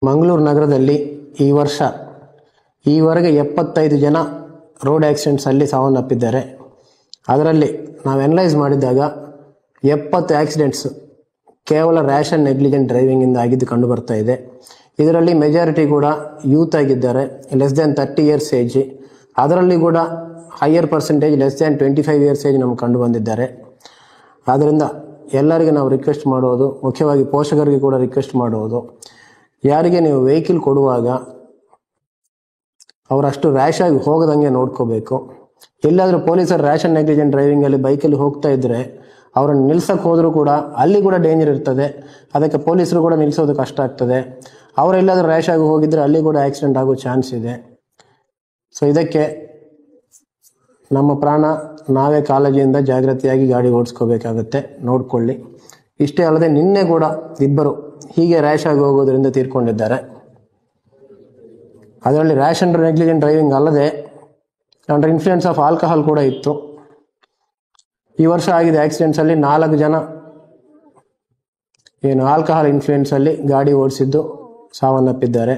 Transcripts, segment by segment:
ಮಂಗಳೂರು ನಗರದಲ್ಲಿ ಈ ವರ್ಷ ಈವರೆಗೆ 75 ಜನ ರೋಡ್ ಆಕ್ಸಿಡೆಂಟ್ಸ್ ಅಲ್ಲಿ ಸಾವನ್ನಪ್ಪಿದ್ದಾರೆ. ಅದರಲ್ಲಿ ನಾವು ಅನಲೈಸ್ ಮಾಡಿದಾಗ 70 ಆಕ್ಸಿಡೆಂಟ್ಸ್ ಕೇವಲ ರ್ಯಾಶ್ ಅಂಡ್ ನೆಗ್ಲಿಜೆಂಟ್ ಡ್ರೈವಿಂಗ್ ಇಂದ ಆಗಿದ್ದು ಕಂಡು ಬರ್ತಾ ಇದೆ. ಇದರಲ್ಲಿ ಮೆಜಾರಿಟಿ ಕೂಡ ಯೂತ್ ಆಗಿದ್ದಾರೆ, ಲೆಸ್ ದ್ಯಾನ್ 30 ಇಯರ್ಸ್ ಏಜ್. ಅದರಲ್ಲಿ ಕೂಡ higher percentage less than 25 years age ನಮ್ಗೆ ಕಂಡು ಬಂದಿದ್ದಾರೆ. ಆದ್ದರಿಂದ ಎಲ್ಲರಿಗೆ ನಾವು ರಿಕ್ವೆಸ್ಟ್ ಮಾಡೋದು, ಮುಖ್ಯವಾಗಿ ಪೋಷಕರಿಗೆ ಕೂಡ ರಿಕ್ವೆಸ್ಟ್ ಮಾಡೋದು, ಯಾರಿಗೆ ನೀವು ವೆಹಿಕಲ್ ಕೊಡುವಾಗ ಅವರಷ್ಟು ರ್ಯಾಶ್ ಆಗಿ ಹೋಗದಂಗೆ ನೋಡ್ಕೋಬೇಕು. ಎಲ್ಲಾದರೂ ಪೊಲೀಸರು ರ್ಯಾಶ್ ಅಂಡ್ ನೆಗ್ಲಿಜೆಂಟ್ ಡ್ರೈವಿಂಗಲ್ಲಿ ಬೈಕಲ್ಲಿ ಹೋಗ್ತಾ ಇದ್ದರೆ ಅವರನ್ನು ನಿಲ್ಸಕ್ಕೆ ಹೋದರೂ ಕೂಡ ಅಲ್ಲಿ ಕೂಡ ಡೇಂಜರ್ ಇರ್ತದೆ. ಅದಕ್ಕೆ ಪೊಲೀಸರು ಕೂಡ ನಿಲ್ಲಿಸೋದು ಕಷ್ಟ ಆಗ್ತದೆ. ಅವರೆಲ್ಲಾದರೂ ರ್ಯಾಶ್ ಆಗಿ ಹೋಗಿದ್ರೆ ಅಲ್ಲಿ ಕೂಡ ಆಕ್ಸಿಡೆಂಟ್ ಆಗೋ ಚಾನ್ಸ್ ಇದೆ. ಸೊ ಇದಕ್ಕೆ ನಮ್ಮ ಪ್ರಾಣ ನಾವೇ ಕಾಳಜಿಯಿಂದ ಜಾಗೃತಿಯಾಗಿ ಗಾಡಿ ಓಡಿಸ್ಕೋಬೇಕಾಗುತ್ತೆ, ನೋಡ್ಕೊಳ್ಳಿ. ಇಷ್ಟೇ ಅಲ್ಲದೆ ನಿನ್ನೆ ಕೂಡ ಇಬ್ಬರು ಹೀಗೆ ರ್ಯಾಶ್ ಆಗಿ ಹೋಗೋದ್ರಿಂದ ತೀರ್ಕೊಂಡಿದ್ದಾರೆ. ಅದರಲ್ಲಿ ರ್ಯಾಶ್ ಅಂಡ್ ನೆಗ್ಲಿಜೆಂಟ್ ಡ್ರೈವಿಂಗ್ ಅಲ್ಲದೆ ಅಂಡರ್ ಇನ್ಫ್ಲೂಯೆನ್ಸ್ ಆಫ್ ಆಲ್ಕಹಾಲ್ ಕೂಡ ಇತ್ತು. ಈ ವರ್ಷ ಆಗಿದೆ ಆಕ್ಸಿಡೆಂಟ್ಸ್ ಅಲ್ಲಿ 4 ಜನ ಆಲ್ಕಹಾಲ್ ಇನ್ಫ್ಲೂಯೆನ್ಸ್ ಅಲ್ಲಿ ಗಾಡಿ ಓಡಿಸಿದ್ದು ಸಾವನ್ನಪ್ಪಿದ್ದಾರೆ.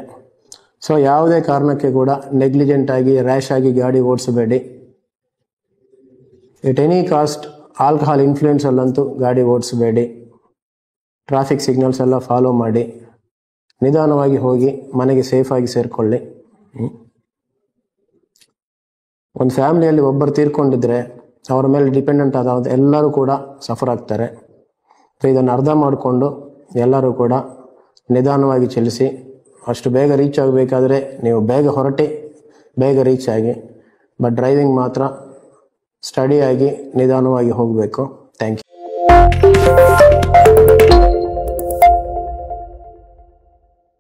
ಸೊ ಯಾವುದೇ ಕಾರಣಕ್ಕೆ ಕೂಡ ನೆಗ್ಲಿಜೆಂಟ್ ಆಗಿ ರ್ಯಾಶ್ ಆಗಿ ಗಾಡಿ ಓಡಿಸಬೇಡಿ. At any cost alcohol influence ಅಲ್ಲಂತೂ ಗಾಡಿ ಓಡಿಸಬೇಡಿ. ಟ್ರಾಫಿಕ್ ಸಿಗ್ನಲ್ಸ್ ಎಲ್ಲ ಫಾಲೋ ಮಾಡಿ ನಿಧಾನವಾಗಿ ಹೋಗಿ ಮನೆಗೆ ಸೇಫಾಗಿ ಸೇರಿಕೊಳ್ಳಿ. ಒಂದು ಫ್ಯಾಮಿಲಿಯಲ್ಲಿ ಒಬ್ಬರು ತೀರ್ಕೊಂಡಿದ್ರೆ ಅವರ ಮೇಲೆ ಡಿಪೆಂಡೆಂಟ್ ಆದ ಎಲ್ಲರೂ ಕೂಡ ಸಫರ್ ಆಗ್ತಾರೆ. ಸೊ ಇದನ್ನು ಅರ್ಥ ಮಾಡಿಕೊಂಡು ಎಲ್ಲರೂ ಕೂಡ ನಿಧಾನವಾಗಿ ಚಲಿಸಿ. ಅಷ್ಟು ಬೇಗ ರೀಚ್ ಆಗಬೇಕಾದ್ರೆ ನೀವು ಬೇಗ ಹೊರಟಿ ಬೇಗ ರೀಚ್ ಆಗಿ, ಬಟ್ ಡ್ರೈವಿಂಗ್ ಮಾತ್ರ ಸ್ಟಡಿಯಾಗಿ ನಿಧಾನವಾಗಿ ಹೋಗಬೇಕು. Thank you.